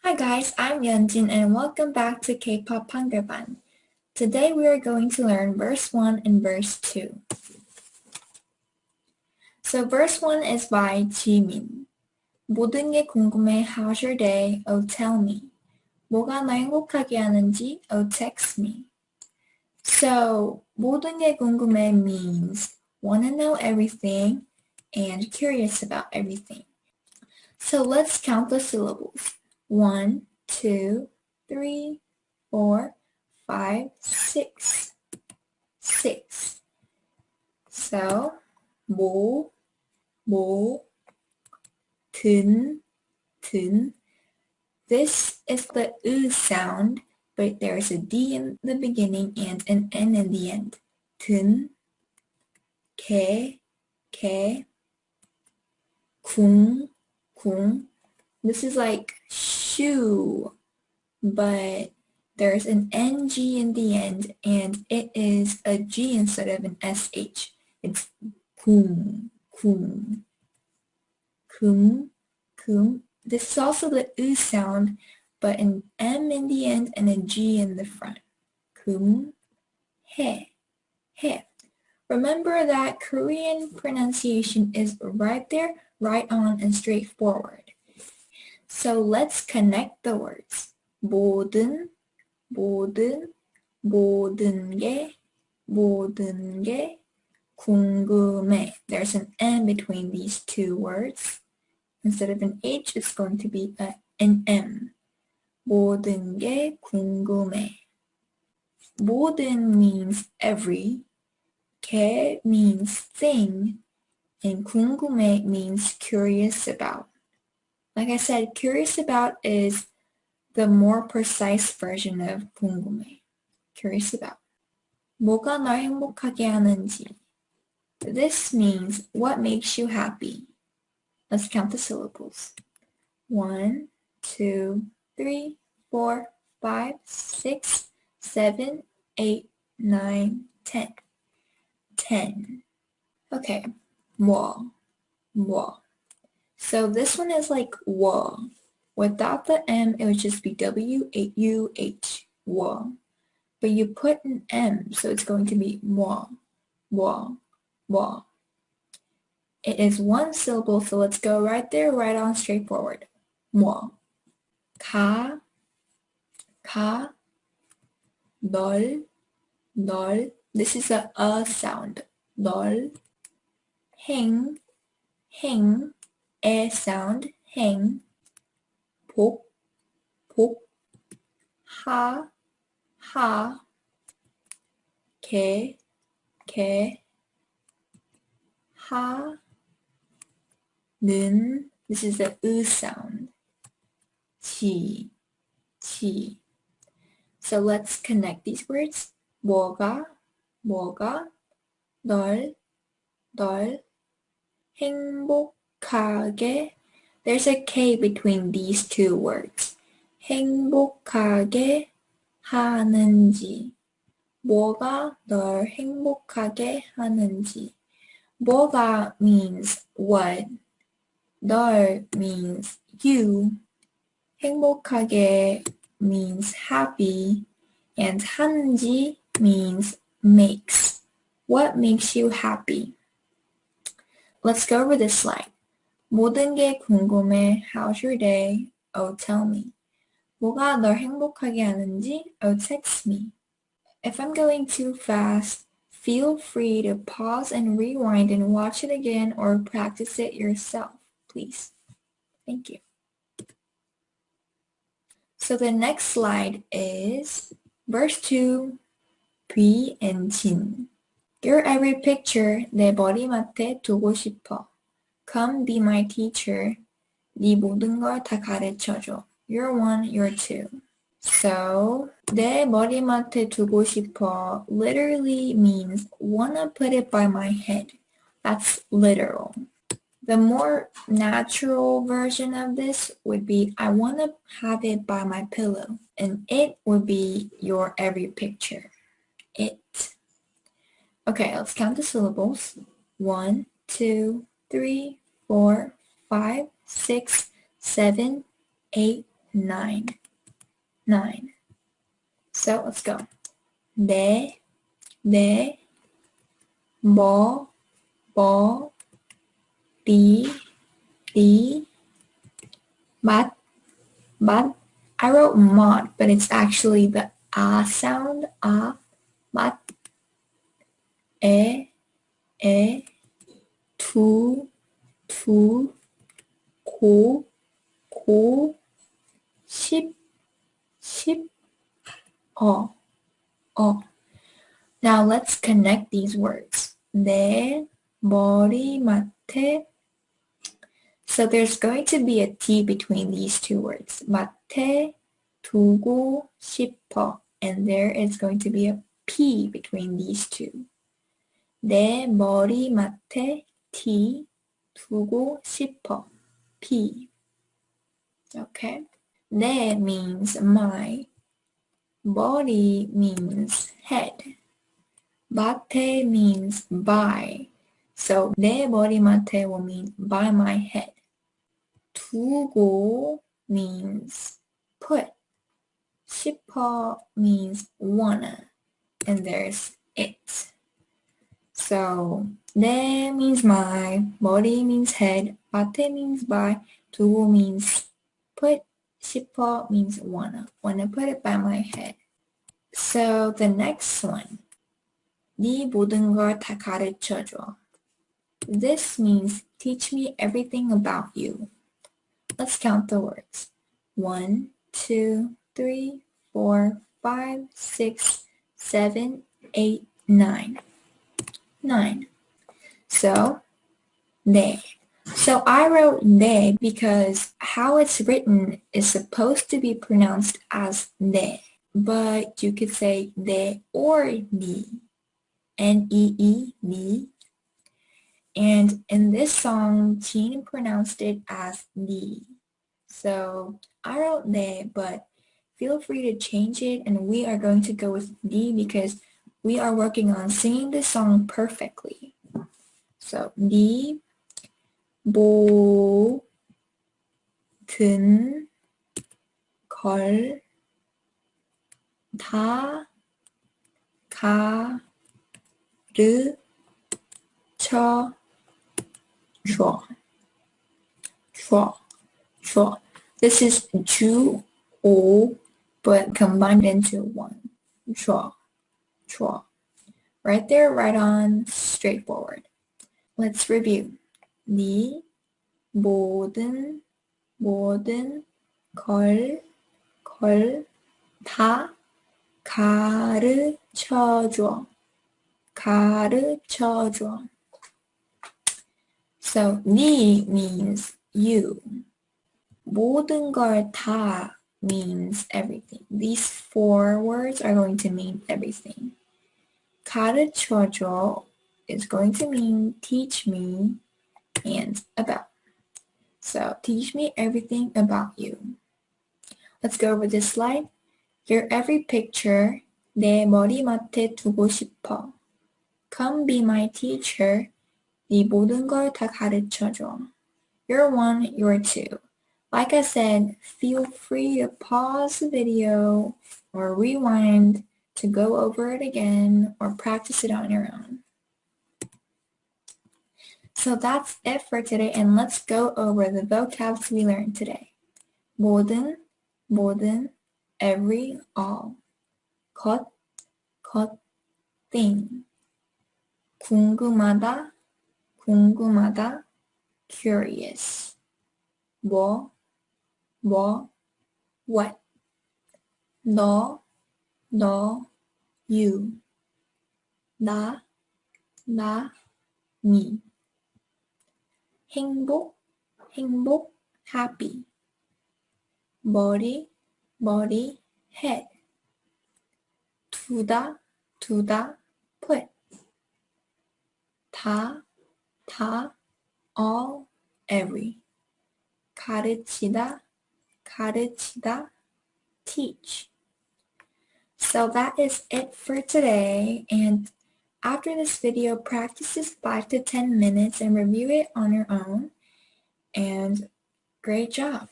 Hi guys, I'm Yeonjin and welcome back to K-pop Hangulban. Today we are going to learn verse 1 and verse 2. So verse 1 is by Jimin. 모든 게 궁금해, how's your day? Oh tell me. 뭐가 너 행복하게 하는지? Oh text me. So 모든 게 궁금해 means wanna know everything and curious about everything. So let's count the syllables. 1, 2, 3, 4, 5, 6. 6. So, 모, 든. This is the U sound, but there's a D in the beginning and an N in the end. 든, 개, 궁. This is like shoe, but there's an NG in the end and it is a G instead of an SH. It's kum. This is also the U sound, but an M in the end and a G in the front. kum, he. Remember that Korean pronunciation is right there, right on and straightforward. So let's connect the words. 모든 게 궁금해. There's an N between these two words. Instead of an H, it's going to be an M. 모든 게 궁금해. 모든 means every. 게 means thing. And 궁금해 means curious about. Like I said, curious about is the more precise version of 궁금해. Curious about. 뭐가 널 행복하게 하는지. This means what makes you happy. Let's count the syllables. 1, 2, 3, 4, 5, 6, 7, 8, 9, 10. 10. Okay, 뭐. So this one is like 워. Without the M, it would just be W-U-H, 워. But you put an M, so it's going to be 뭐. It is one syllable, so let's go right there, right on, straightforward. 뭐. 가, 널. This is a sound. 널. 행, a sound. 행. 복, 하, 개, 하, 는. This is the U sound. 지. So let's connect these words. 뭐가, 널, 행복하게. There's a K between these two words. 행복하게 하는지. 뭐가 널 행복하게 하는지. 뭐가 means what. 널 means you. 행복하게 means happy. And 하는지 means makes. What makes you happy? Let's go over this slide. 모든 게 궁금해. How's your day? Oh, tell me. 뭐가 널 행복하게 하는지? Oh, text me. If I'm going too fast, feel free to pause and rewind and watch it again or practice it yourself, please. Thank you. So the next slide is verse 2, 비 and 진. Your every picture 내 머리맡에 두고 싶어. Come be my teacher. 네 모든 걸 다 가르쳐줘. You're one, you're two. So, 내 머리맡에 두고 싶어 literally means wanna put it by my head. That's literal. The more natural version of this would be I wanna have it by my pillow. And it would be your every picture. It. Okay, let's count the syllables. 1, 2, 3, 4, 5, 6, 7, 8, 9. 9. So let's go. 네, 네, 뭐, 리, 맛, 맛. I wrote mod, but it's actually the sound, 맛, 에, 두, 고, 십, 어. Now let's connect these words. 내 머리맡에. So there's going to be a T between these two words. 맡에 두고 싶어. And there is going to be a P between these two. 내 머리맡에 T 두고 싶어. P. Okay. 내 means my. 머리 means head. 맡에 means by. So 내 머리맡에 will mean by my head. 두고 means put. 싶어 means wanna. And there's it. So 내 means my, 머리 means head, 맡에 means by, 두고 means put, 싶어 means wanna put it by my head. So the next one, 네 모든 걸 다 가르쳐줘. This means teach me everything about you. Let's count the words. 1, 2, 3, 4, 5, 6, 7, 8, 9. 9. So, 네. So I wrote 네 because how it's written is supposed to be pronounced as 네. But you could say 네 or 니. N-E-E, 니. And in this song, Jean pronounced it as ni. So I wrote 네, but feel free to change it, and we are going to go with ni because we are working on singing this song perfectly. So 네 모든 걸 다 가르쳐 줘. This is 주, 오, but combined into one. 줘. Right there, right on, straightforward. Let's review. 네 모든 걸 다 가르쳐 줘. So 네 means you. 모든 걸 다 means everything. These 4 words are going to mean everything. 가르쳐 줘 is going to mean teach me and about. So teach me everything about you. Let's go over this slide. Your every picture 내 머리맡에 두고 싶어. Come be my teacher. 네 모든 걸 다 가르쳐 줘. You're 1, you're 2. Like I said, feel free to pause the video or rewind to go over it again or practice it on your own. So that's it for today, and let's go over the vocabs we learned today. 모든, every, all. 것, thing. 궁금하다, curious. 뭐, what. 너, you. 나, me. 행복, happy. 머리, head. 두다, put. 다, all, every. 가르치다, teach. So that is it for today, and after this video, practice this 5 to 10 minutes and review it on your own, and great job.